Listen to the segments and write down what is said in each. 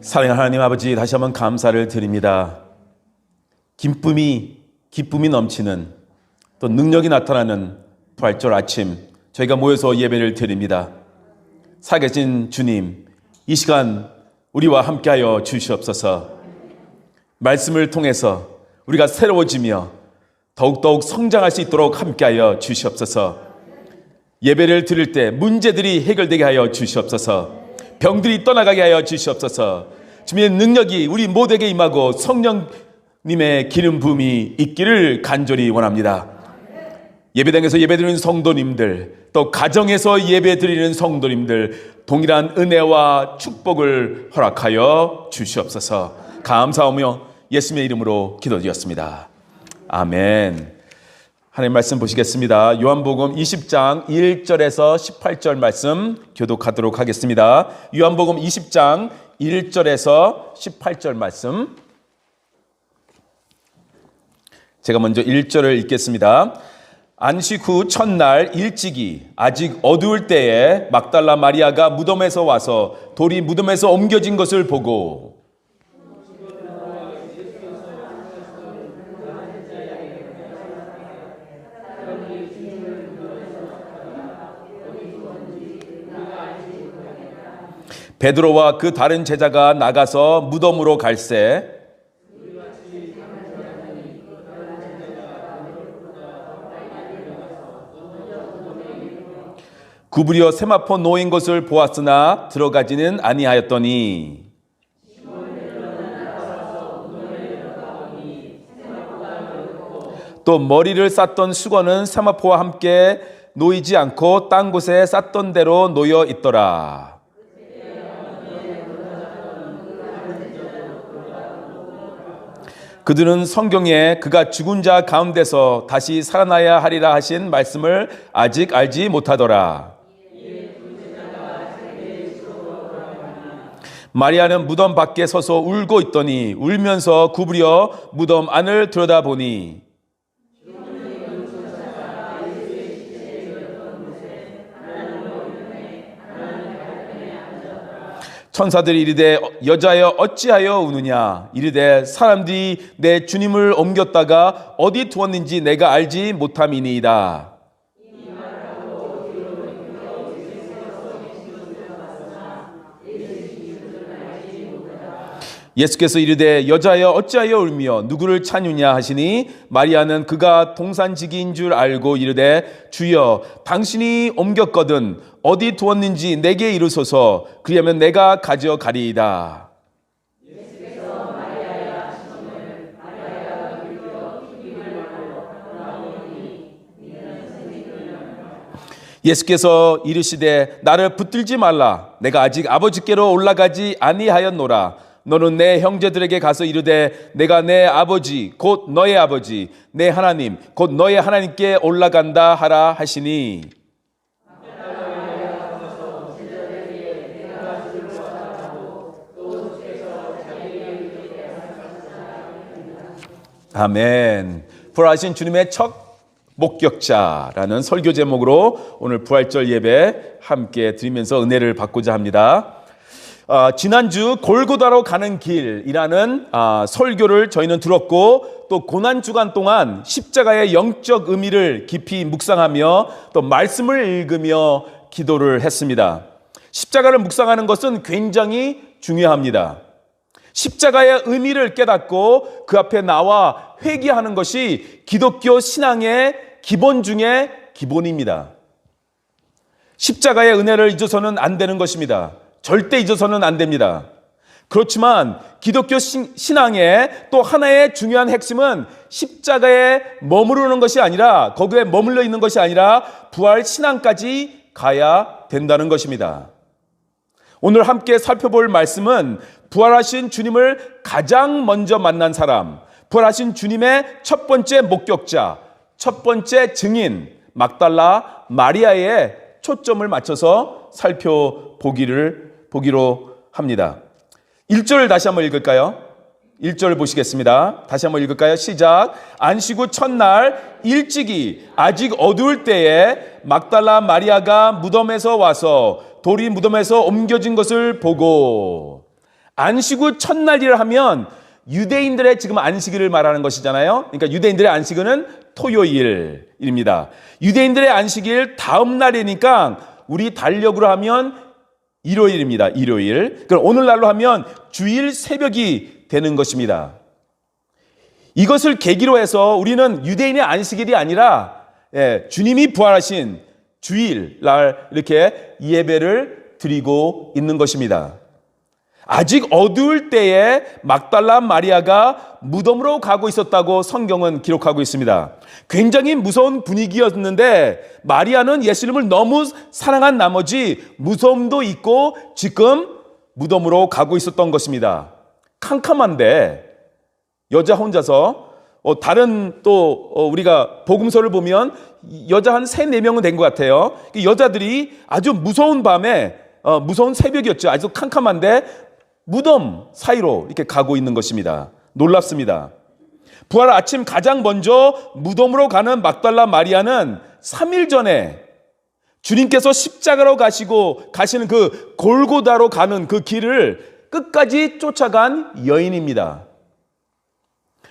사랑하는 하나님 아버지, 다시 한번 감사를 드립니다. 기쁨이 넘치는 또 능력이 나타나는 부활절 아침, 저희가 모여서 예배를 드립니다. 살아계신 주님, 이 시간 우리와 함께하여 주시옵소서. 말씀을 통해서 우리가 새로워지며 더욱더욱 성장할 수 있도록 함께하여 주시옵소서. 예배를 드릴 때 문제들이 해결되게 하여 주시옵소서. 병들이 떠나가게 하여 주시옵소서. 주님의 능력이 우리 모두에게 임하고 성령님의 기름 부음이 있기를 간절히 원합니다. 예배당에서 예배드리는 성도님들, 또 가정에서 예배드리는 성도님들, 동일한 은혜와 축복을 허락하여 주시옵소서. 감사하며 예수님의 이름으로 기도드렸습니다. 아멘. 하나님 말씀 보시겠습니다. 요한복음 20장 1절에서 18절 말씀 교독하도록 하겠습니다. 요한복음 20장 1절에서 18절 말씀, 제가 먼저 1절을 읽겠습니다. 안식 후 첫날 일찍이 아직 어두울 때에 막달라 마리아가 무덤에서 와서 돌이 무덤에서 옮겨진 것을 보고 베드로와 그 다른 제자가 나가서 무덤으로 갈새 구부려 세마포 놓인 것을 보았으나 들어가지는 아니하였더니 또 머리를 쌌던 수건은 세마포와 함께 놓이지 않고 딴 곳에 쌌던 대로 놓여 있더라. 그들은 성경에 그가 죽은 자 가운데서 다시 살아나야 하리라 하신 말씀을 아직 알지 못하더라. 마리아는 무덤 밖에 서서 울고 있더니 울면서 구부려 무덤 안을 들여다보니 천사들이 이르되 여자여 어찌하여 우느냐. 이르되 사람들이 내 주님을 옮겼다가 어디 두었는지 내가 알지 못함이니이다. 예수께서 이르되 여자여 어찌하여 울며 누구를 찾느냐 하시니 마리아는 그가 동산지기인 줄 알고 이르되 주여 당신이 옮겼거든 어디 두었는지 내게 이르소서. 그리하면 내가 가져가리이다. 예수께서 이르시되 나를 붙들지 말라. 내가 아직 아버지께로 올라가지 아니하였노라. 너는 내 형제들에게 가서 이르되 내가 내 아버지 곧 너의 아버지 내 하나님 곧 너의 하나님께 올라간다 하라 하시니 아멘. 부활하신 주님의 첫 목격자라는 설교 제목으로 오늘 부활절 예배 함께 드리면서 은혜를 받고자 합니다. 지난주 골고다로 가는 길이라는 설교를 저희는 들었고 또 고난주간 동안 십자가의 영적 의미를 깊이 묵상하며 또 말씀을 읽으며 기도를 했습니다. 십자가를 묵상하는 것은 굉장히 중요합니다. 십자가의 의미를 깨닫고 그 앞에 나와 회개하는 것이 기독교 신앙의 기본 중에 기본입니다. 십자가의 은혜를 잊어서는 안 되는 것입니다. 절대 잊어서는 안 됩니다. 그렇지만 기독교 신앙의 또 하나의 중요한 핵심은 십자가에 머무르는 것이 아니라 거기에 머물러 있는 것이 아니라 부활 신앙까지 가야 된다는 것입니다. 오늘 함께 살펴볼 말씀은 부활하신 주님을 가장 먼저 만난 사람, 부활하신 주님의 첫 번째 목격자, 첫 번째 증인 막달라 마리아에 초점을 맞춰서 살펴보기로 합니다. 1절 다시 한번 읽을까요? 1절 보시겠습니다. 다시 한번 읽을까요? 시작. 안식 후 첫날 일찍이 아직 어두울 때에 막달라 마리아가 무덤에서 와서 돌이 무덤에서 옮겨진 것을 보고 안식 후 첫날이라 하면 유대인들의 지금 안식일을 말하는 것이잖아요. 그러니까 유대인들의 안식일은 토요일입니다. 유대인들의 안식일 다음 날이니까 우리 달력으로 하면 일요일입니다. 일요일. 그럼 오늘날로 하면 주일 새벽이 되는 것입니다. 이것을 계기로 해서 우리는 유대인의 안식일이 아니라 주님이 부활하신 주일날 이렇게 예배를 드리고 있는 것입니다. 아직 어두울 때에 막달라 마리아가 무덤으로 가고 있었다고 성경은 기록하고 있습니다. 굉장히 무서운 분위기였는데 마리아는 예수님을 너무 사랑한 나머지 무서움도 있고 지금 무덤으로 가고 있었던 것입니다. 캄캄한데 여자 혼자서 다른 또 우리가 복음서를 보면 여자 한 3-4명은 된 것 같아요. 여자들이 아주 무서운 밤에 무서운 새벽이었죠. 아주 캄캄한데 무덤 사이로 이렇게 가고 있는 것입니다. 놀랍습니다. 부활 아침 가장 먼저 무덤으로 가는 막달라 마리아는 3일 전에 주님께서 십자가로 가시는 그 골고다로 가는 그 길을 끝까지 쫓아간 여인입니다.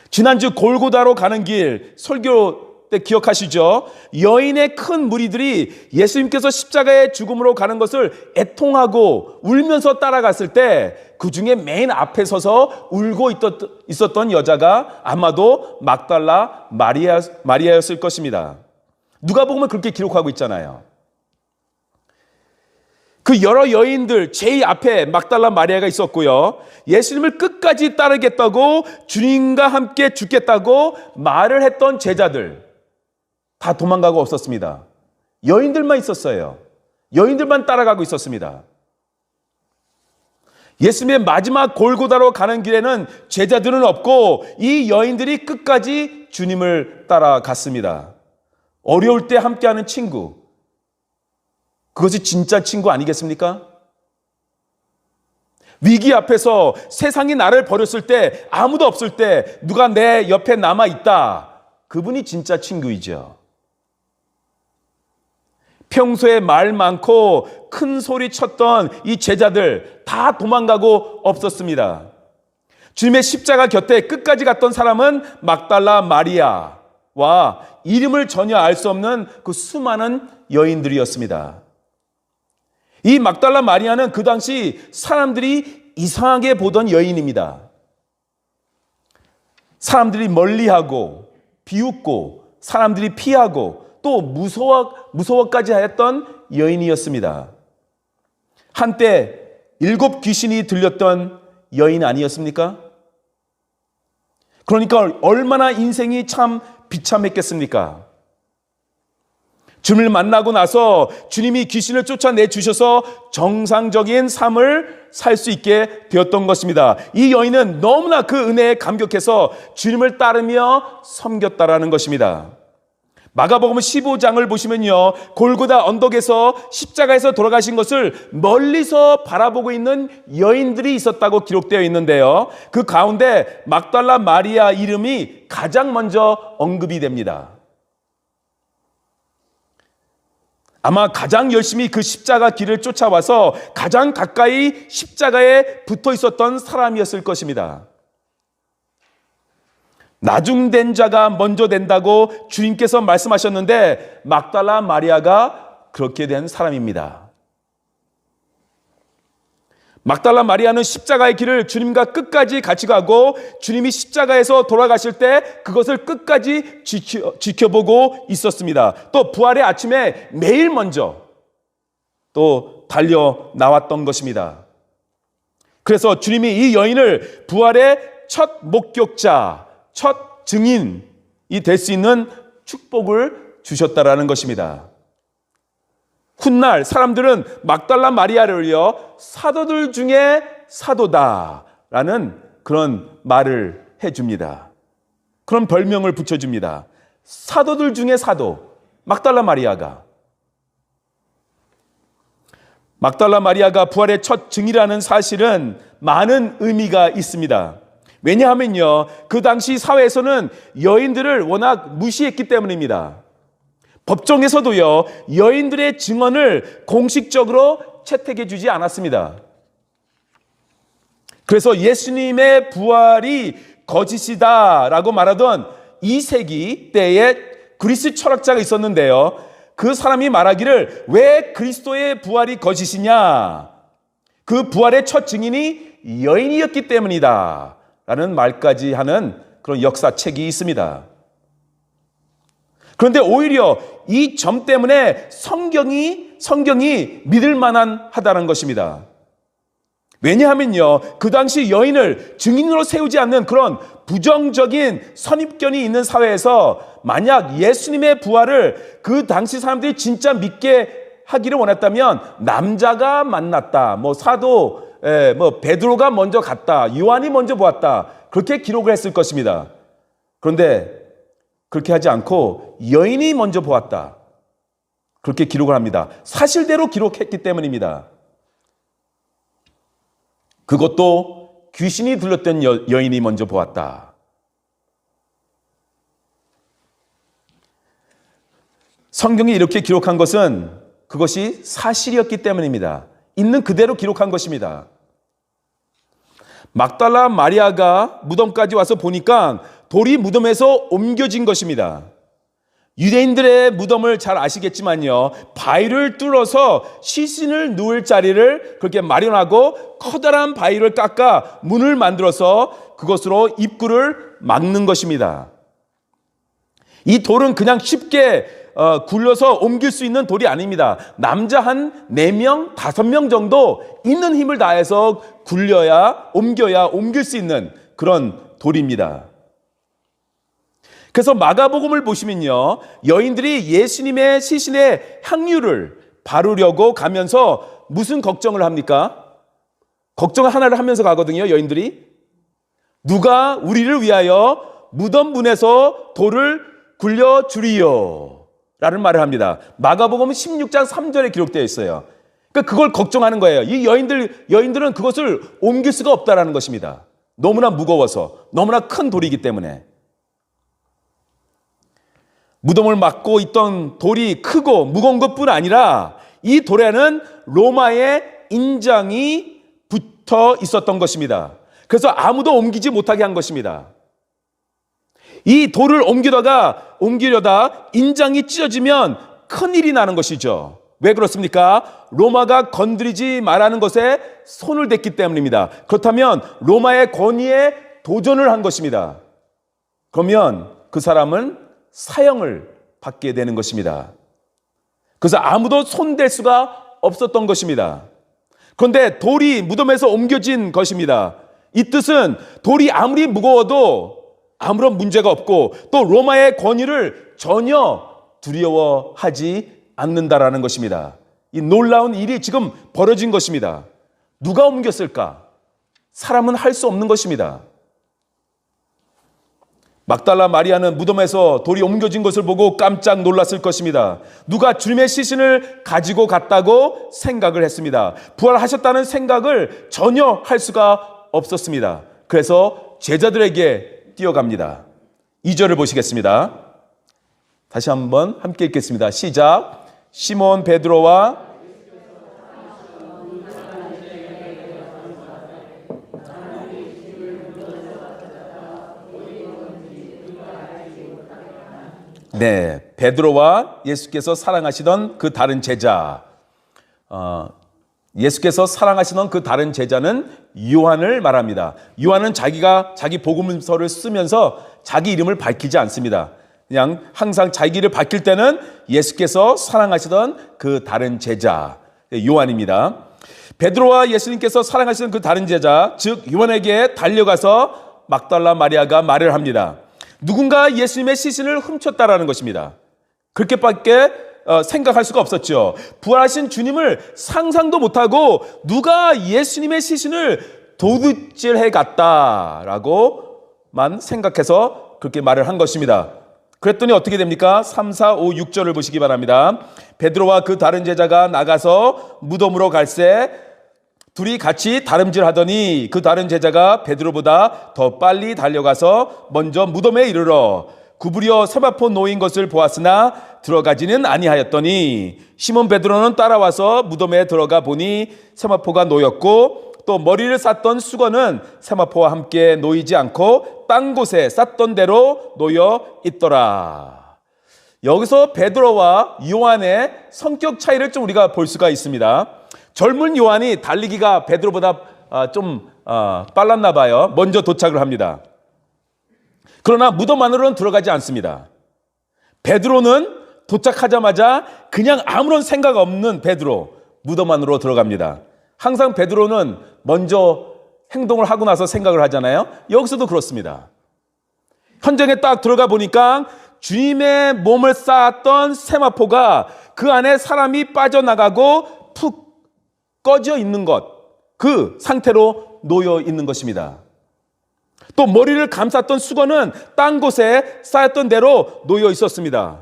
지난주 골고다로 가는 길 설교 때 기억하시죠? 여인의 큰 무리들이 예수님께서 십자가의 죽음으로 가는 것을 애통하고 울면서 따라갔을 때 그 중에 맨 앞에 서서 울고 있었던 여자가 아마도 막달라 마리아였을 것입니다. 누가복음은 그렇게 기록하고 있잖아요. 그 여러 여인들 제일 앞에 막달라 마리아가 있었고요. 예수님을 끝까지 따르겠다고 주님과 함께 죽겠다고 말을 했던 제자들 다 도망가고 없었습니다. 여인들만 있었어요. 여인들만 따라가고 있었습니다. 예수님의 마지막 골고다로 가는 길에는 제자들은 없고 이 여인들이 끝까지 주님을 따라갔습니다. 어려울 때 함께하는 친구, 그것이 진짜 친구 아니겠습니까? 위기 앞에서 세상이 나를 버렸을 때, 아무도 없을 때 누가 내 옆에 남아있다, 그분이 진짜 친구이죠. 평소에 말 많고 큰 소리 쳤던 이 제자들 다 도망가고 없었습니다. 주님의 십자가 곁에 끝까지 갔던 사람은 막달라 마리아와 이름을 전혀 알 수 없는 그 수많은 여인들이었습니다. 이 막달라 마리아는 그 당시 사람들이 이상하게 보던 여인입니다. 사람들이 멀리하고 비웃고 사람들이 피하고 또 무서워까지 하였던 여인이었습니다. 한때 7 귀신이 들렸던 여인 아니었습니까? 그러니까 얼마나 인생이 참 비참했겠습니까? 주님을 만나고 나서 주님이 귀신을 쫓아내 주셔서 정상적인 삶을 살 수 있게 되었던 것입니다. 이 여인은 너무나 그 은혜에 감격해서 주님을 따르며 섬겼다라는 것입니다. 마가복음 15장을 보시면요, 골고다 언덕에서 십자가에서 돌아가신 것을 멀리서 바라보고 있는 여인들이 있었다고 기록되어 있는데요, 그 가운데 막달라 마리아 이름이 가장 먼저 언급이 됩니다. 아마 가장 열심히 그 십자가 길을 쫓아와서 가장 가까이 십자가에 붙어 있었던 사람이었을 것입니다. 나중된 자가 먼저 된다고 주님께서 말씀하셨는데 막달라 마리아가 그렇게 된 사람입니다. 막달라 마리아는 십자가의 길을 주님과 끝까지 같이 가고 주님이 십자가에서 돌아가실 때 그것을 끝까지 지켜보고 있었습니다. 또 부활의 아침에 매일 먼저 또 달려 나왔던 것입니다. 그래서 주님이 이 여인을 부활의 첫 목격자, 첫 증인이 될 수 있는 축복을 주셨다라는 것입니다. 훗날 사람들은 막달라 마리아를요, 사도들 중에 사도다라는 그런 말을 해줍니다. 그런 별명을 붙여줍니다. 사도들 중에 사도, 막달라 마리아가. 막달라 마리아가 부활의 첫 증이라는 사실은 많은 의미가 있습니다. 왜냐하면요, 그 당시 사회에서는 여인들을 워낙 무시했기 때문입니다. 법정에서도요, 여인들의 증언을 공식적으로 채택해 주지 않았습니다. 그래서 예수님의 부활이 거짓이다라고 말하던 2세기 때에 그리스 철학자가 있었는데요. 그 사람이 말하기를 왜 그리스도의 부활이 거짓이냐? 그 부활의 첫 증인이 여인이었기 때문이다 라는 말까지 하는 그런 역사책이 있습니다. 그런데 오히려 이 점 때문에 성경이 믿을 만한 하다는 것입니다. 왜냐하면요, 그 당시 여인을 증인으로 세우지 않는 그런 부정적인 선입견이 있는 사회에서 만약 예수님의 부활을 그 당시 사람들이 진짜 믿게 하기를 원했다면 남자가 만났다, 사도, 베드로가 먼저 갔다, 요한이 먼저 보았다, 그렇게 기록을 했을 것입니다. 그런데 그렇게 하지 않고 여인이 먼저 보았다, 그렇게 기록을 합니다. 사실대로 기록했기 때문입니다. 그것도 귀신이 들렸던 여인이 먼저 보았다. 성경이 이렇게 기록한 것은 그것이 사실이었기 때문입니다. 있는 그대로 기록한 것입니다. 막달라 마리아가 무덤까지 와서 보니까 돌이 무덤에서 옮겨진 것입니다. 유대인들의 무덤을 잘 아시겠지만요, 바위를 뚫어서 시신을 누울 자리를 그렇게 마련하고 커다란 바위를 깎아 문을 만들어서 그것으로 입구를 막는 것입니다. 이 돌은 그냥 쉽게 굴려서 옮길 수 있는 돌이 아닙니다. 남자 한 4명, 5명 정도 있는 힘을 다해서 옮겨야 옮길 수 있는 그런 돌입니다. 그래서 마가복음을 보시면요, 여인들이 예수님의 시신의 향유를 바르려고 가면서 무슨 걱정을 합니까? 걱정 하나를 하면서 가거든요, 여인들이. 누가 우리를 위하여 무덤 문에서 돌을 굴려주리요 라는 말을 합니다. 마가복음 16장 3절에 기록되어 있어요. 그러니까 그걸 걱정하는 거예요. 이 여인들은 그것을 옮길 수가 없다라는 것입니다. 너무나 무거워서, 너무나 큰 돌이기 때문에. 무덤을 막고 있던 돌이 크고 무거운 것뿐 아니라 이 돌에는 로마의 인장이 붙어 있었던 것입니다. 그래서 아무도 옮기지 못하게 한 것입니다. 이 돌을 옮기려다 인장이 찢어지면 큰일이 나는 것이죠. 왜 그렇습니까? 로마가 건드리지 말라는 것에 손을 댔기 때문입니다. 그렇다면 로마의 권위에 도전을 한 것입니다. 그러면 그 사람은 사형을 받게 되는 것입니다. 그래서 아무도 손댈 수가 없었던 것입니다. 그런데 돌이 무덤에서 옮겨진 것입니다. 이 뜻은 돌이 아무리 무거워도 아무런 문제가 없고 또 로마의 권위를 전혀 두려워하지 않는다라는 것입니다. 이 놀라운 일이 지금 벌어진 것입니다. 누가 옮겼을까? 사람은 할 수 없는 것입니다. 막달라 마리아는 무덤에서 돌이 옮겨진 것을 보고 깜짝 놀랐을 것입니다. 누가 주님의 시신을 가지고 갔다고 생각을 했습니다. 부활하셨다는 생각을 전혀 할 수가 없었습니다. 그래서 제자들에게 뛰어갑니다. 2절을 보시겠습니다. 다시 한번 함께 읽겠습니다. 시작. 시몬 베드로와 베드로와 예수께서 사랑하시던 그 다른 제자, 예수께서 사랑하시던 그 다른 제자는 요한을 말합니다. 요한은 자기 복음서를 쓰면서 자기 이름을 밝히지 않습니다. 그냥 항상 자기를 밝힐 때는 예수께서 사랑하시던 그 다른 제자, 요한입니다. 베드로와 예수님께서 사랑하시던 그 다른 제자, 즉 요한에게 달려가서 막달라 마리아가 말을 합니다. 누군가 예수님의 시신을 훔쳤다라는 것입니다. 그렇게밖에 생각할 수가 없었죠. 부활하신 주님을 상상도 못하고 누가 예수님의 시신을 도둑질해 갔다라고만 생각해서 그렇게 말을 한 것입니다. 그랬더니 어떻게 됩니까? 3, 4, 5, 6절을 보시기 바랍니다. 베드로와 그 다른 제자가 나가서 무덤으로 갈새 둘이 같이 다름질하더니 그 다른 제자가 베드로보다 더 빨리 달려가서 먼저 무덤에 이르러 구부려 세마포 놓인 것을 보았으나 들어가지는 아니하였더니 시몬 베드로는 따라와서 무덤에 들어가 보니 세마포가 놓였고 또 머리를 쌌던 수건은 세마포와 함께 놓이지 않고 딴 곳에 쌌던 대로 놓여 있더라. 여기서 베드로와 요한의 성격 차이를 좀 우리가 볼 수가 있습니다. 젊은 요한이 달리기가 베드로보다 좀 빨랐나 봐요. 먼저 도착을 합니다. 그러나 무덤 안으로는 들어가지 않습니다. 베드로는 도착하자마자 그냥 아무런 생각 없는 베드로 무덤 안으로 들어갑니다. 항상 베드로는 먼저 행동을 하고 나서 생각을 하잖아요. 여기서도 그렇습니다. 현장에 딱 들어가 보니까 주님의 몸을 쌓았던 세마포가 그 안에 사람이 빠져나가고 푹 꺼져 있는 것, 그 상태로 놓여 있는 것입니다. 또 머리를 감쌌던 수건은 딴 곳에 쌓였던 대로 놓여 있었습니다.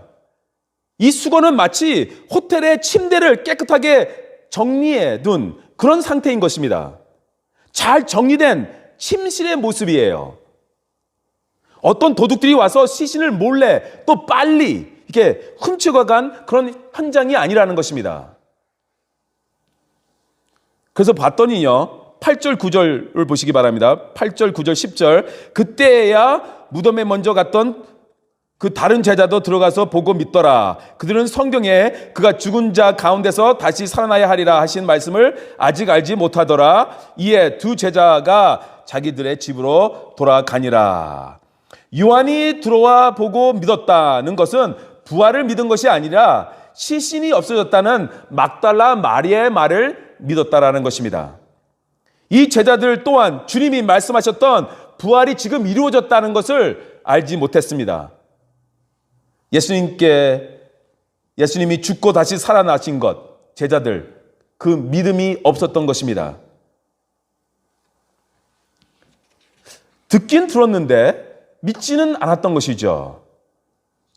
이 수건은 마치 호텔의 침대를 깨끗하게 정리해 둔 그런 상태인 것입니다. 잘 정리된 침실의 모습이에요. 어떤 도둑들이 와서 시신을 몰래 또 빨리 이렇게 훔쳐간 그런 현장이 아니라는 것입니다. 그래서 봤더니요, 8절 9절을 보시기 바랍니다. 8절 9절 10절 그때야 무덤에 먼저 갔던 그 다른 제자도 들어가서 보고 믿더라. 그들은 성경에 그가 죽은 자 가운데서 다시 살아나야 하리라 하신 말씀을 아직 알지 못하더라. 이에 두 제자가 자기들의 집으로 돌아가니라. 요한이 들어와 보고 믿었다는 것은 부활을 믿은 것이 아니라 시신이 없어졌다는 막달라 마리아의 말을 믿었다라는 것입니다. 이 제자들 또한 주님이 말씀하셨던 부활이 지금 이루어졌다는 것을 알지 못했습니다. 예수님이 죽고 다시 살아나신 것, 제자들 그 믿음이 없었던 것입니다. 듣긴 들었는데 믿지는 않았던 것이죠.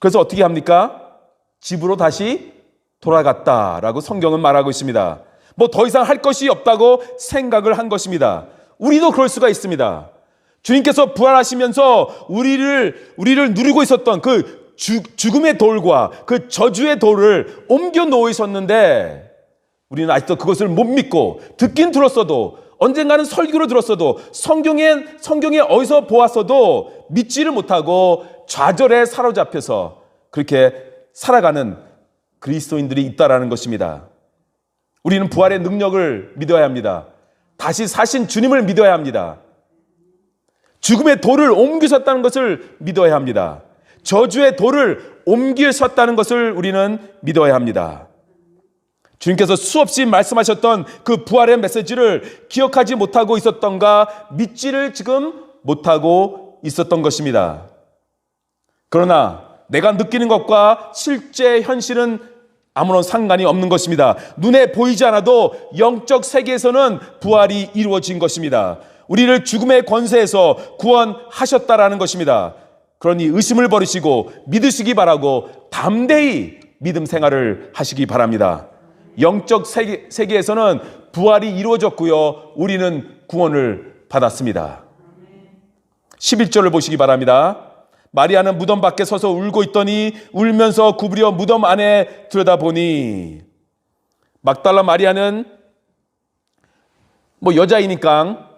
그래서 어떻게 합니까? 집으로 다시 돌아갔다라고 성경은 말하고 있습니다. 뭐 더 이상 할 것이 없다고 생각을 한 것입니다. 우리도 그럴 수가 있습니다. 주님께서 부활하시면서 우리를 누리고 있었던 그 죽음의 돌과 그 저주의 돌을 옮겨 놓으셨는데 우리는 아직도 그것을 못 믿고 듣긴 들었어도 언젠가는 설교로 들었어도 성경에 어디서 보았어도 믿지를 못하고 좌절에 사로잡혀서 그렇게 살아가는 그리스도인들이 있다라는 것입니다. 우리는 부활의 능력을 믿어야 합니다. 다시 사신 주님을 믿어야 합니다. 죽음의 돌을 옮기셨다는 것을 믿어야 합니다. 저주의 돌을 옮기셨다는 것을 우리는 믿어야 합니다. 주님께서 수없이 말씀하셨던 그 부활의 메시지를 기억하지 못하고 있었던가 믿지를 지금 못하고 있었던 것입니다. 그러나 내가 느끼는 것과 실제 현실은 아무런 상관이 없는 것입니다. 눈에 보이지 않아도 영적 세계에서는 부활이 이루어진 것입니다. 우리를 죽음의 권세에서 구원하셨다라는 것입니다. 그러니 의심을 버리시고 믿으시기 바라고 담대히 믿음 생활을 하시기 바랍니다. 영적 세계에서는 부활이 이루어졌고요. 우리는 구원을 받았습니다. 11절을 보시기 바랍니다. 마리아는 무덤 밖에 서서 울고 있더니 울면서 구부려 무덤 안에 들여다보니 막달라 마리아는 여자이니까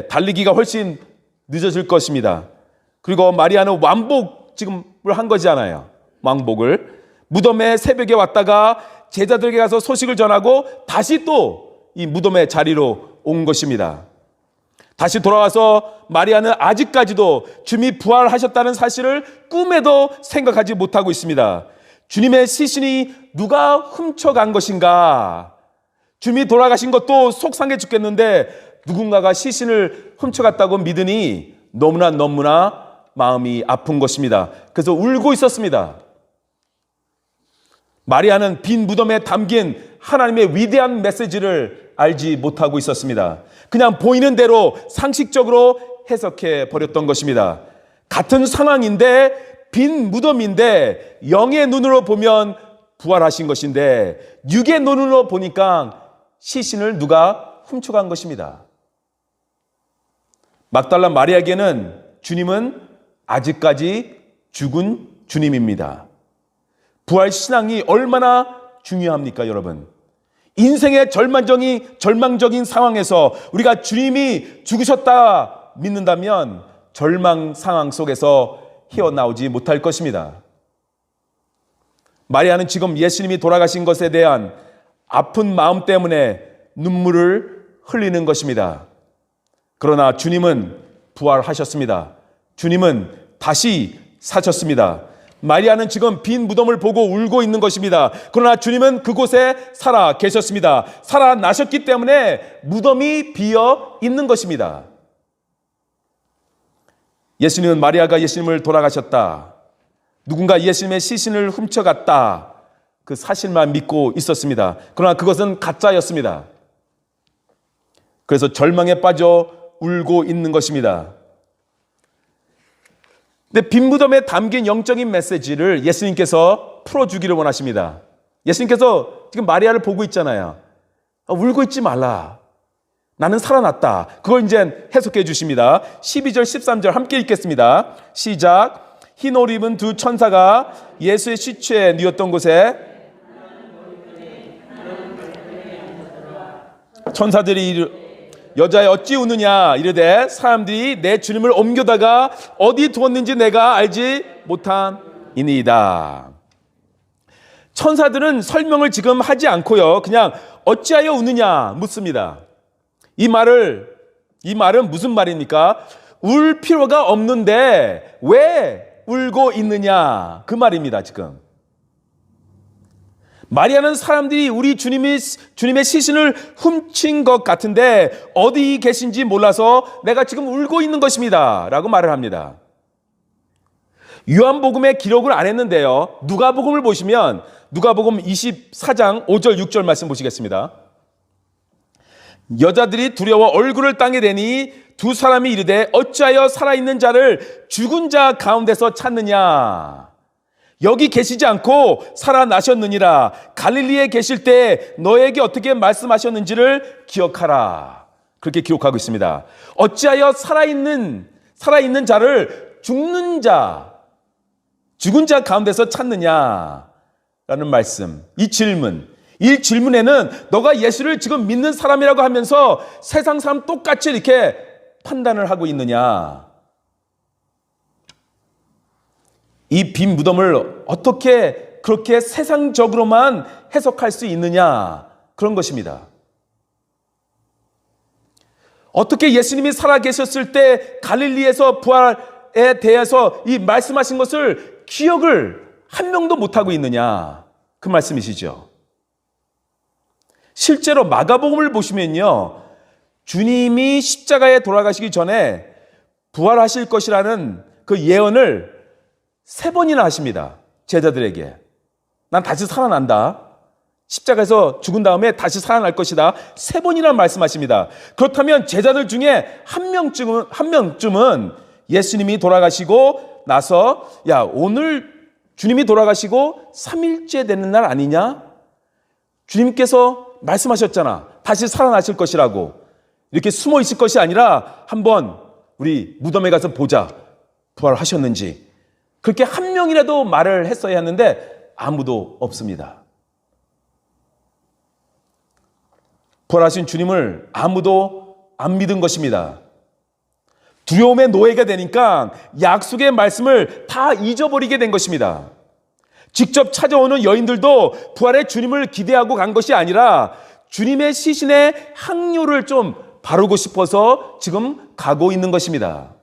달리기가 훨씬 늦어질 것입니다. 그리고 마리아는 왕복 지금을 한 거잖아요. 왕복을. 무덤에 새벽에 왔다가 제자들에게 가서 소식을 전하고 다시 또 이 무덤의 자리로 온 것입니다. 다시 돌아와서 마리아는 아직까지도 주님이 부활하셨다는 사실을 꿈에도 생각하지 못하고 있습니다. 주님의 시신이 누가 훔쳐간 것인가? 주님이 돌아가신 것도 속상해 죽겠는데 누군가가 시신을 훔쳐갔다고 믿으니 너무나 마음이 아픈 것입니다. 그래서 울고 있었습니다. 마리아는 빈 무덤에 담긴 하나님의 위대한 메시지를 알지 못하고 있었습니다. 그냥 보이는 대로 상식적으로 해석해 버렸던 것입니다. 같은 상황인데 빈 무덤인데 영의 눈으로 보면 부활하신 것인데 육의 눈으로 보니까 시신을 누가 훔쳐간 것입니다. 막달라 마리아에게는 주님은 아직까지 죽은 주님입니다. 부활 신앙이 얼마나 중요합니까, 여러분? 인생의 절망적인 상황에서 우리가 주님이 죽으셨다 믿는다면 절망 상황 속에서 헤어나오지 못할 것입니다. 마리아는 지금 예수님이 돌아가신 것에 대한 아픈 마음 때문에 눈물을 흘리는 것입니다. 그러나 주님은 부활하셨습니다. 주님은 다시 사셨습니다. 마리아는 지금 빈 무덤을 보고 울고 있는 것입니다. 그러나 주님은 그곳에 살아 계셨습니다. 살아나셨기 때문에 무덤이 비어 있는 것입니다. 예수님은 마리아가 예수님을 돌아가셨다, 누군가 예수님의 시신을 훔쳐갔다, 그 사실만 믿고 있었습니다. 그러나 그것은 가짜였습니다. 그래서 절망에 빠져 울고 있는 것입니다. 근데 빈 무덤에 담긴 영적인 메시지를 예수님께서 풀어주기를 원하십니다. 예수님께서 지금 마리아를 보고 있잖아요. 울고 있지 말라. 나는 살아났다. 그걸 이제 해석해 주십니다. 12절, 13절 함께 읽겠습니다. 시작. 흰 옷 입은 두 천사가 예수의 시체에 누웠던 곳에 천사들이 여자여 어찌 우느냐 이르되 사람들이 내 주님을 옮겨다가 어디 두었는지 내가 알지 못함이니이다. 천사들은 설명을 지금 하지 않고요, 그냥 어찌하여 우느냐 묻습니다. 이 말은 무슨 말입니까? 울 필요가 없는데 왜 울고 있느냐, 그 말입니다. 지금 마리아는 사람들이 우리 주님의 시신을 훔친 것 같은데 어디 계신지 몰라서 내가 지금 울고 있는 것입니다 라고 말을 합니다. 요한복음에 기록을 안 했는데요, 누가복음을 보시면 누가복음 24장 5절 6절 말씀 보시겠습니다. 여자들이 두려워 얼굴을 땅에 대니 두 사람이 이르되 어찌하여 살아있는 자를 죽은 자 가운데서 찾느냐, 여기 계시지 않고 살아나셨느니라. 갈릴리에 계실 때 너에게 어떻게 말씀하셨는지를 기억하라. 그렇게 기록하고 있습니다. 어찌하여 살아있는 자를 죽은 자 가운데서 찾느냐 라는 말씀, 이 질문에는 너가 예수를 지금 믿는 사람이라고 하면서 세상 사람 똑같이 이렇게 판단을 하고 있느냐, 이 빈 무덤을 어떻게 그렇게 세상적으로만 해석할 수 있느냐, 그런 것입니다. 어떻게 예수님이 살아계셨을 때 갈릴리에서 부활에 대해서 이 말씀하신 것을 기억을 한 명도 못하고 있느냐, 그 말씀이시죠. 실제로 마가복음을 보시면요, 주님이 십자가에 돌아가시기 전에 부활하실 것이라는 그 예언을 3번이나 하십니다. 제자들에게. 난 다시 살아난다. 십자가에서 죽은 다음에 다시 살아날 것이다. 3번이나 말씀하십니다. 그렇다면 제자들 중에 한 명쯤은 예수님이 돌아가시고 나서 오늘 주님이 돌아가시고 3일째 되는 날 아니냐? 주님께서 말씀하셨잖아. 다시 살아나실 것이라고. 이렇게 숨어 있을 것이 아니라 한번 우리 무덤에 가서 보자. 부활하셨는지. 그렇게 한 명이라도 말을 했어야 했는데 아무도 없습니다. 부활하신 주님을 아무도 안 믿은 것입니다. 두려움의 노예가 되니까 약속의 말씀을 다 잊어버리게 된 것입니다. 직접 찾아오는 여인들도 부활의 주님을 기대하고 간 것이 아니라 주님의 시신의 향료를 좀 바르고 싶어서 지금 가고 있는 것입니다.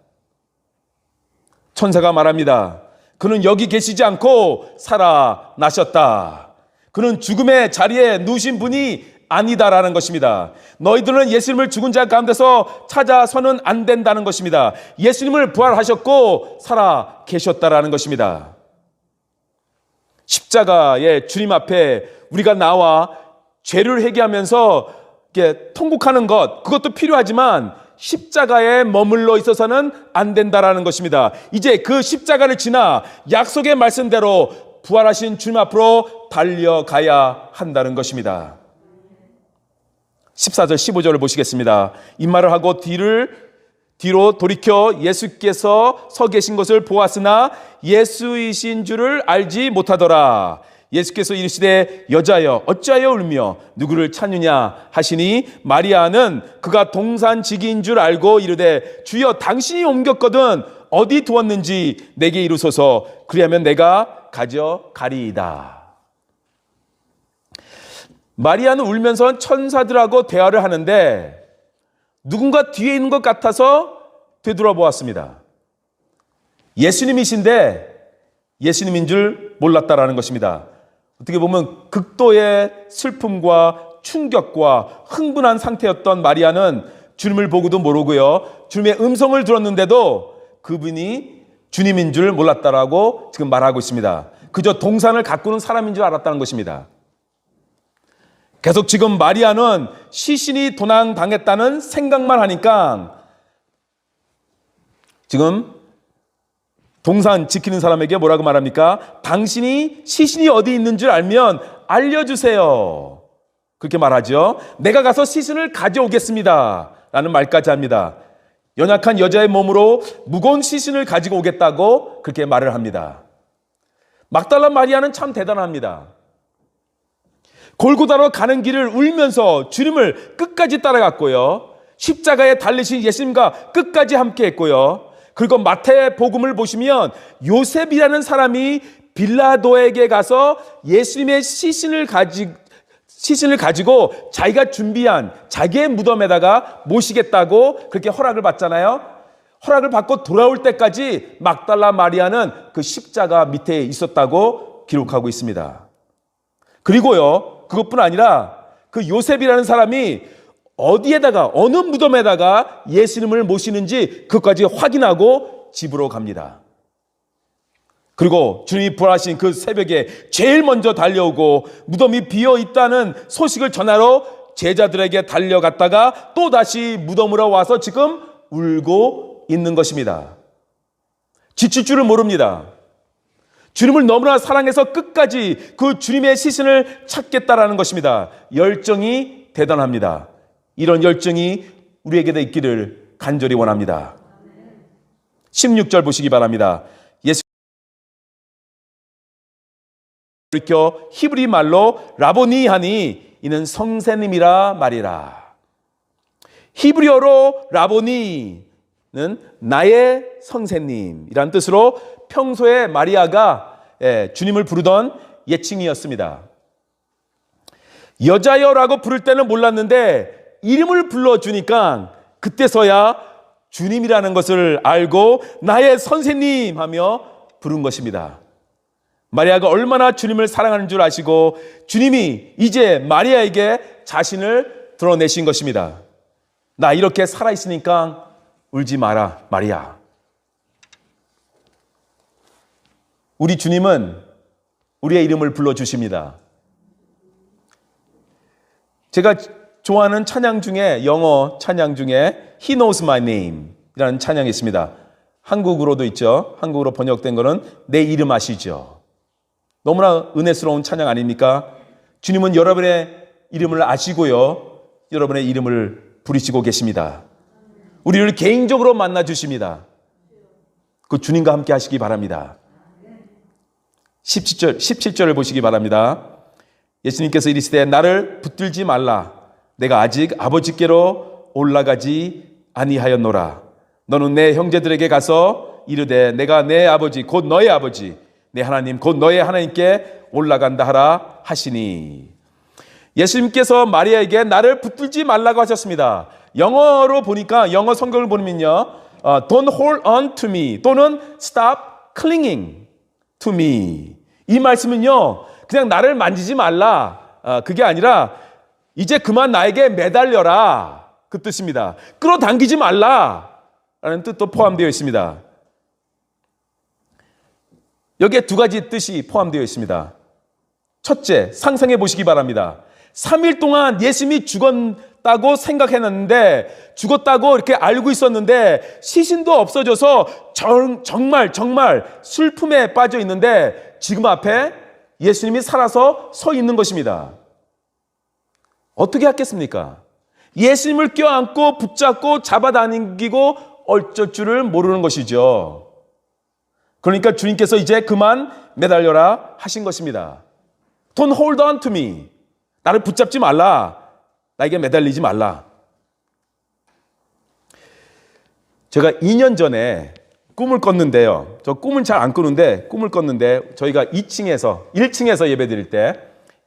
천사가 말합니다. 그는 여기 계시지 않고 살아나셨다. 그는 죽음의 자리에 누우신 분이 아니다라는 것입니다. 너희들은 예수님을 죽은 자 가운데서 찾아서는 안 된다는 것입니다. 예수님을 부활하셨고 살아 계셨다라는 것입니다. 십자가의 주님 앞에 우리가 나와 죄를 회개하면서 이렇게 통곡하는 것, 그것도 필요하지만 십자가에 머물러 있어서는 안 된다라는 것입니다. 이제 그 십자가를 지나 약속의 말씀대로 부활하신 주님 앞으로 달려가야 한다는 것입니다. 14절 15절을 보시겠습니다. 이 말을 하고 뒤로 돌이켜 예수께서 서 계신 것을 보았으나 예수이신 줄을 알지 못하더라. 예수께서 이르시되 여자여 어찌하여 울며 누구를 찾느냐 하시니 마리아는 그가 동산지기인 줄 알고 이르되 주여 당신이 옮겼거든 어디 두었는지 내게 이루소서 그리하면 내가 가져가리이다. 마리아는 울면서 천사들하고 대화를 하는데 누군가 뒤에 있는 것 같아서 되돌아보았습니다. 예수님이신데 예수님인 줄 몰랐다라는 것입니다. 어떻게 보면 극도의 슬픔과 충격과 흥분한 상태였던 마리아는 주님을 보고도 모르고요. 주님의 음성을 들었는데도 그분이 주님인 줄 몰랐다라고 지금 말하고 있습니다. 그저 동산을 가꾸는 사람인 줄 알았다는 것입니다. 계속 지금 마리아는 시신이 도난당했다는 생각만 하니까 지금 동산 지키는 사람에게 뭐라고 말합니까? 당신이 시신이 어디 있는 줄 알면 알려주세요. 그렇게 말하죠. 내가 가서 시신을 가져오겠습니다. 라는 말까지 합니다. 연약한 여자의 몸으로 무거운 시신을 가지고 오겠다고 그렇게 말을 합니다. 막달라 마리아는 참 대단합니다. 골고다로 가는 길을 울면서 주님을 끝까지 따라갔고요. 십자가에 달리신 예수님과 끝까지 함께 했고요. 그리고 마태 복음을 보시면 요셉이라는 사람이 빌라도에게 가서 예수님의 시신을 가지고 자기가 준비한 자기의 무덤에다가 모시겠다고 그렇게 허락을 받잖아요. 허락을 받고 돌아올 때까지 막달라 마리아는 그 십자가 밑에 있었다고 기록하고 있습니다. 그리고요, 그것뿐 아니라 그 요셉이라는 사람이 어디에다가 어느 무덤에다가 예수님을 모시는지 그것까지 확인하고 집으로 갑니다. 그리고 주님이 부활하신 그 새벽에 제일 먼저 달려오고 무덤이 비어 있다는 소식을 전하러 제자들에게 달려갔다가 또 다시 무덤으로 와서 지금 울고 있는 것입니다. 지칠 줄을 모릅니다. 주님을 너무나 사랑해서 끝까지 그 주님의 시신을 찾겠다라는 것입니다. 열정이 대단합니다. 이런 열정이 우리에게도 있기를 간절히 원합니다. 16절 보시기 바랍니다. 예수 일으켜 히브리 말로 라보니 하니 이는 선생님이라 말이라. 히브리어로 라보니는 나의 선생님이란 뜻으로 평소에 마리아가 주님을 부르던 예칭이었습니다. 여자여라고 부를 때는 몰랐는데 이름을 불러주니까 그때서야 주님이라는 것을 알고 나의 선생님 하며 부른 것입니다. 마리아가 얼마나 주님을 사랑하는 줄 아시고 주님이 이제 마리아에게 자신을 드러내신 것입니다. 나 이렇게 살아있으니까 울지 마라, 마리아. 우리 주님은 우리의 이름을 불러주십니다. 제가 좋아하는 찬양 중에 영어 찬양 중에 He knows my name 이라는 찬양이 있습니다. 한국어로도 있죠. 한국어로 번역된 거는 내 이름 아시죠. 너무나 은혜스러운 찬양 아닙니까? 주님은 여러분의 이름을 아시고요. 여러분의 이름을 부르시고 계십니다. 우리를 개인적으로 만나 주십니다. 그 주님과 함께 하시기 바랍니다. 17절을 보시기 바랍니다. 예수님께서 이르시되 나를 붙들지 말라. 내가 아직 아버지께로 올라가지 아니하였노라. 너는 내 형제들에게 가서 이르되 내가 내 아버지 곧 너의 아버지 내 하나님 곧 너의 하나님께 올라간다 하라 하시니. 예수님께서 마리아에게 나를 붙들지 말라고 하셨습니다. 영어로 보니까 영어 성경을 보면요, Don't hold on to me 또는 Stop clinging to me. 이 말씀은요, 그냥 나를 만지지 말라, 그게 아니라 이제 그만 나에게 매달려라, 그 뜻입니다. 끌어당기지 말라 라는 뜻도 포함되어 있습니다. 여기에 두 가지 뜻이 포함되어 있습니다. 첫째, 상상해 보시기 바랍니다. 3일 동안 예수님이 죽었다고 생각했는데, 죽었다고 이렇게 알고 있었는데 시신도 없어져서 정말 슬픔에 빠져 있는데 지금 앞에 예수님이 살아서 서 있는 것입니다. 어떻게 했겠습니까? 예수님을 껴안고 붙잡고 잡아당기고 어쩔 줄을 모르는 것이죠. 그러니까 주님께서 이제 그만 매달려라 하신 것입니다. Don't hold on to me. 나를 붙잡지 말라. 나에게 매달리지 말라. 제가 2년 전에 꿈을 꿨는데요. 저 꿈은 잘 안 꾸는데 꿈을 꿨는데 저희가 1층에서 예배 드릴 때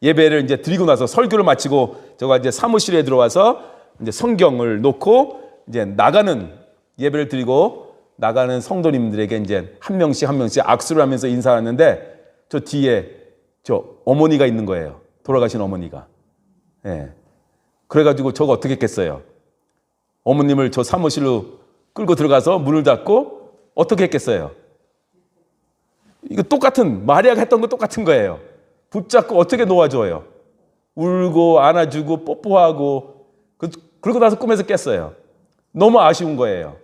예배를 이제 드리고 나서 설교를 마치고 제가 이제 사무실에 들어와서 이제 성경을 놓고 이제 예배를 드리고 나가는 성도님들에게 이제 한 명씩 악수를 하면서 인사하는데 저 뒤에 저 어머니가 있는 거예요. 돌아가신 어머니가. 예. 그래가지고 저거 어떻게 했겠어요? 어머님을 저 사무실로 끌고 들어가서 문을 닫고 어떻게 했겠어요? 이거 마리아가 했던 거 똑같은 거예요. 붙잡고 어떻게 놓아줘요? 울고 안아주고 뽀뽀하고 그러고 나서 꿈에서 깼어요. 너무 아쉬운 거예요.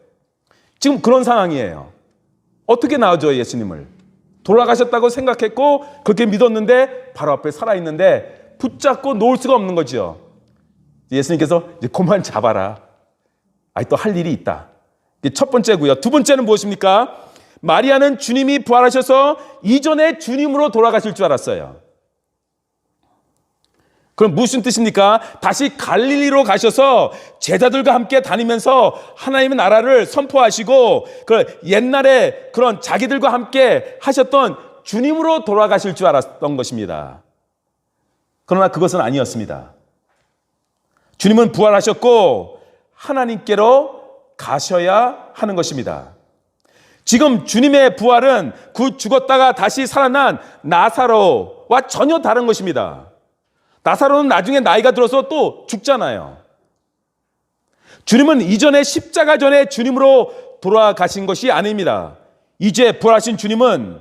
지금 그런 상황이에요. 어떻게 낳아줘요, 예수님을? 돌아가셨다고 생각했고 그렇게 믿었는데 바로 앞에 살아있는데 붙잡고 놓을 수가 없는 거죠. 예수님께서 이제 그만 잡아라. 또 할 일이 있다. 이게 첫 번째고요. 두 번째는 무엇입니까? 마리아는 주님이 부활하셔서 이전에 주님으로 돌아가실 줄 알았어요. 그럼 무슨 뜻입니까? 다시 갈릴리로 가셔서 제자들과 함께 다니면서 하나님의 나라를 선포하시고 옛날에 그런 자기들과 함께 하셨던 주님으로 돌아가실 줄 알았던 것입니다. 그러나 그것은 아니었습니다. 주님은 부활하셨고 하나님께로 가셔야 하는 것입니다. 지금 주님의 부활은 그 죽었다가 다시 살아난 나사로와 전혀 다른 것입니다. 나사로는 나중에 나이가 들어서 또 죽잖아요. 주님은 이전에 십자가 전에 주님으로 돌아가신 것이 아닙니다. 이제 부활하신 주님은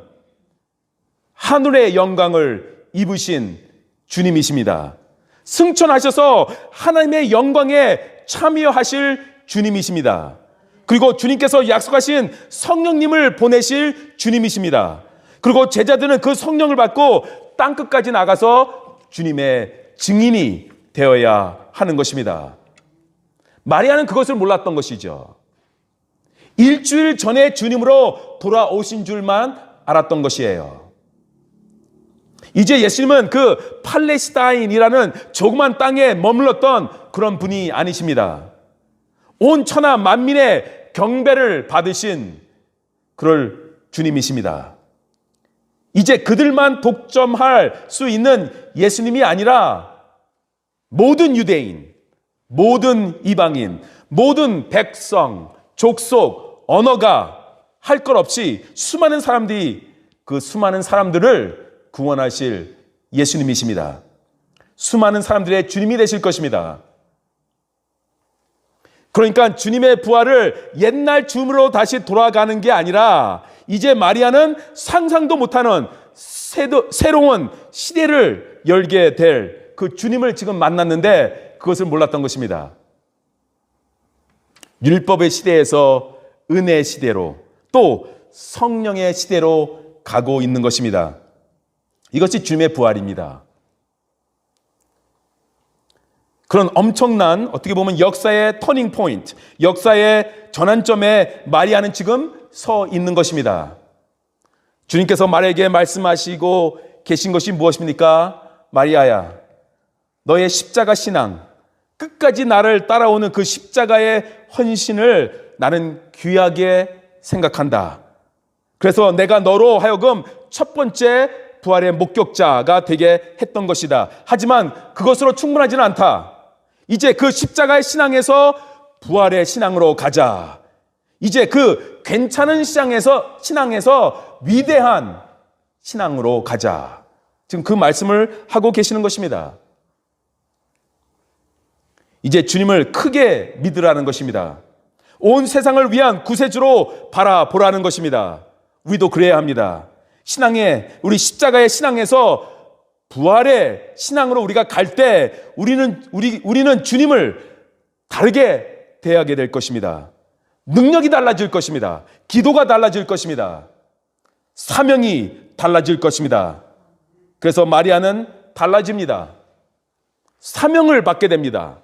하늘의 영광을 입으신 주님이십니다. 승천하셔서 하나님의 영광에 참여하실 주님이십니다. 그리고 주님께서 약속하신 성령님을 보내실 주님이십니다. 그리고 제자들은 그 성령을 받고 땅끝까지 나가서 주님의 증인이 되어야 하는 것입니다. 마리아는 그것을 몰랐던 것이죠. 일주일 전에 주님으로 돌아오신 줄만 알았던 것이에요. 이제 예수님은 그 팔레스타인이라는 조그만 땅에 머물렀던 그런 분이 아니십니다. 온 천하 만민의 경배를 받으신 그럴 주님이십니다. 이제 그들만 독점할 수 있는 예수님이 아니라 모든 유대인, 모든 이방인, 모든 백성, 족속, 언어가 할 것 없이 수많은 사람들이 그 수많은 사람들을 구원하실 예수님이십니다. 수많은 사람들의 주님이 되실 것입니다. 그러니까 주님의 부활을 옛날 주님으로 다시 돌아가는 게 아니라 이제 마리아는 상상도 못하는 새로운 시대를 열게 될 그 주님을 지금 만났는데 그것을 몰랐던 것입니다. 율법의 시대에서 은혜의 시대로 또 성령의 시대로 가고 있는 것입니다. 이것이 주님의 부활입니다. 그런 엄청난 어떻게 보면 역사의 터닝 포인트, 역사의 전환점에 마리아는 지금 서 있는 것입니다. 주님께서 마리아에게 말씀하시고 계신 것이 무엇입니까? 마리아야, 너의 십자가 신앙, 끝까지 나를 따라오는 그 십자가의 헌신을 나는 귀하게 생각한다. 그래서 내가 너로 하여금 첫 번째 부활의 목격자가 되게 했던 것이다. 하지만 그것으로 충분하지는 않다. 이제 그 십자가의 신앙에서 부활의 신앙으로 가자. 이제 그 괜찮은 신앙에서 위대한 신앙으로 가자. 지금 그 말씀을 하고 계시는 것입니다. 이제 주님을 크게 믿으라는 것입니다. 온 세상을 위한 구세주로 바라보라는 것입니다. 우리도 그래야 합니다. 우리 십자가의 신앙에서 부활의 신앙으로 우리가 갈 때 우리는 주님을 다르게 대하게 될 것입니다. 능력이 달라질 것입니다. 기도가 달라질 것입니다. 사명이 달라질 것입니다. 그래서 마리아는 달라집니다. 사명을 받게 됩니다.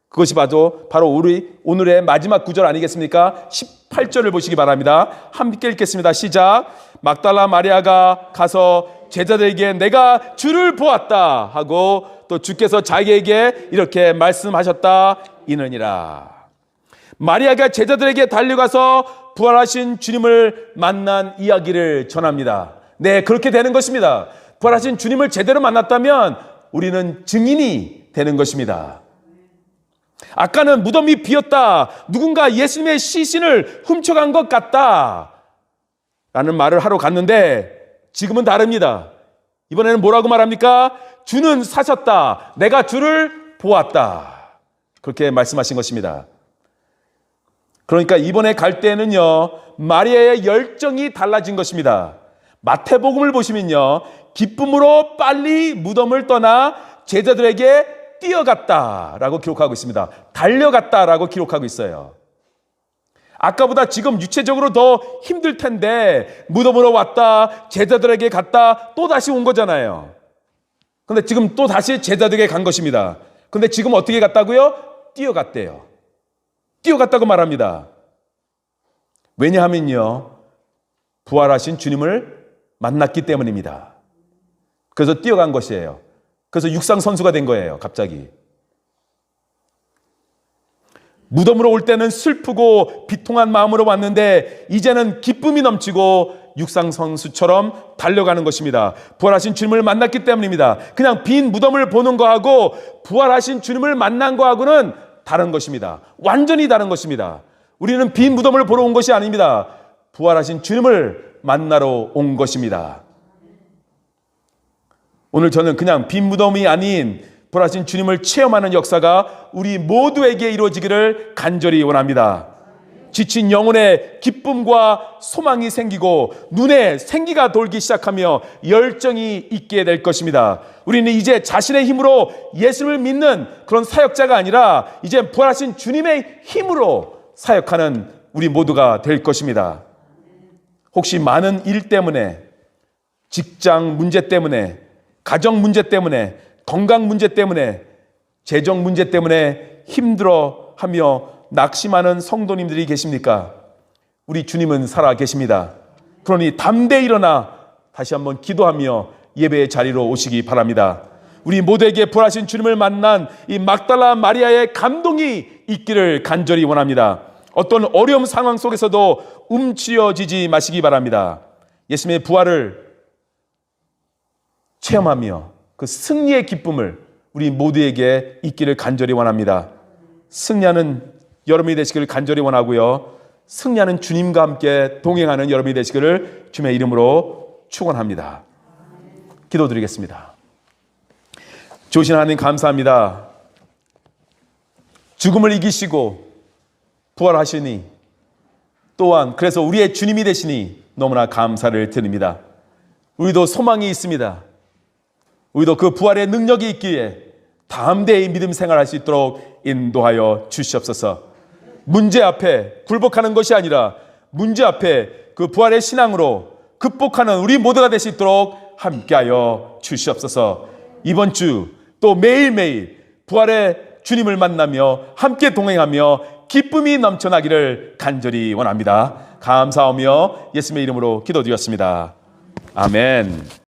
그것이 바로 우리 오늘의 마지막 구절 아니겠습니까? 18절을 보시기 바랍니다. 함께 읽겠습니다. 시작. 막달라 마리아가 가서 제자들에게 내가 주를 보았다 하고 또 주께서 자기에게 이렇게 말씀하셨다 이느니라. 마리아가 제자들에게 달려가서 부활하신 주님을 만난 이야기를 전합니다. 네, 그렇게 되는 것입니다. 부활하신 주님을 제대로 만났다면 우리는 증인이 되는 것입니다. 아까는 무덤이 비었다, 누군가 예수님의 시신을 훔쳐간 것 같다 라는 말을 하러 갔는데 지금은 다릅니다. 이번에는 뭐라고 말합니까? 주는 사셨다, 내가 주를 보았다, 그렇게 말씀하신 것입니다. 그러니까 이번에 갈 때는요, 마리아의 열정이 달라진 것입니다. 마태복음을 보시면요, 기쁨으로 빨리 무덤을 떠나 제자들에게 뛰어갔다라고 기록하고 있습니다. 달려갔다라고 기록하고 있어요. 아까보다 지금 유체적으로 더 힘들 텐데 무덤으로 왔다, 제자들에게 갔다, 또 다시 온 거잖아요. 근데 지금 또 다시 제자들에게 간 것입니다. 근데 지금 어떻게 갔다고요? 뛰어갔대요. 뛰어갔다고 말합니다. 왜냐하면요, 부활하신 주님을 만났기 때문입니다. 그래서 뛰어간 것이에요. 그래서 육상 선수가 된 거예요, 갑자기. 무덤으로 올 때는 슬프고 비통한 마음으로 왔는데 이제는 기쁨이 넘치고 육상 선수처럼 달려가는 것입니다. 부활하신 주님을 만났기 때문입니다. 그냥 빈 무덤을 보는 거하고 부활하신 주님을 만난 거하고는 다른 것입니다. 완전히 다른 것입니다. 우리는 빈 무덤을 보러 온 것이 아닙니다. 부활하신 주님을 만나러 온 것입니다. 오늘 저는 그냥 빈 무덤이 아닌 부활하신 주님을 체험하는 역사가 우리 모두에게 이루어지기를 간절히 원합니다. 지친 영혼에 기쁨과 소망이 생기고 눈에 생기가 돌기 시작하며 열정이 있게 될 것입니다. 우리는 이제 자신의 힘으로 예수를 믿는 그런 사역자가 아니라 이제 부활하신 주님의 힘으로 사역하는 우리 모두가 될 것입니다. 혹시 많은 일 때문에, 직장 문제 때문에, 가정 문제 때문에, 건강 문제 때문에, 재정 문제 때문에 힘들어하며 낙심하는 성도님들이 계십니까? 우리 주님은 살아 계십니다. 그러니 담대히 일어나 다시 한번 기도하며 예배의 자리로 오시기 바랍니다. 우리 모두에게 부활하신 주님을 만난 이 막달라 마리아의 감동이 있기를 간절히 원합니다. 어떤 어려움 상황 속에서도 움츠려지지 마시기 바랍니다. 예수님의 부활을 체험하며 그 승리의 기쁨을 우리 모두에게 있기를 간절히 원합니다. 승리하는 여러분이 되시기를 간절히 원하고요, 승리하는 주님과 함께 동행하는 여러분이 되시기를 주님의 이름으로 축원합니다. 기도드리겠습니다. 좋으신 하나님 감사합니다. 죽음을 이기시고 부활하시니 또한 그래서 우리의 주님이 되시니 너무나 감사를 드립니다. 우리도 소망이 있습니다. 우리도 그 부활의 능력이 있기에 담대히 믿음 생활할 수 있도록 인도하여 주시옵소서. 문제 앞에 굴복하는 것이 아니라 문제 앞에 그 부활의 신앙으로 극복하는 우리 모두가 될 수 있도록 함께하여 주시옵소서. 이번 주 또 매일매일 부활의 주님을 만나며 함께 동행하며 기쁨이 넘쳐나기를 간절히 원합니다. 감사하며 예수님의 이름으로 기도드렸습니다. 아멘.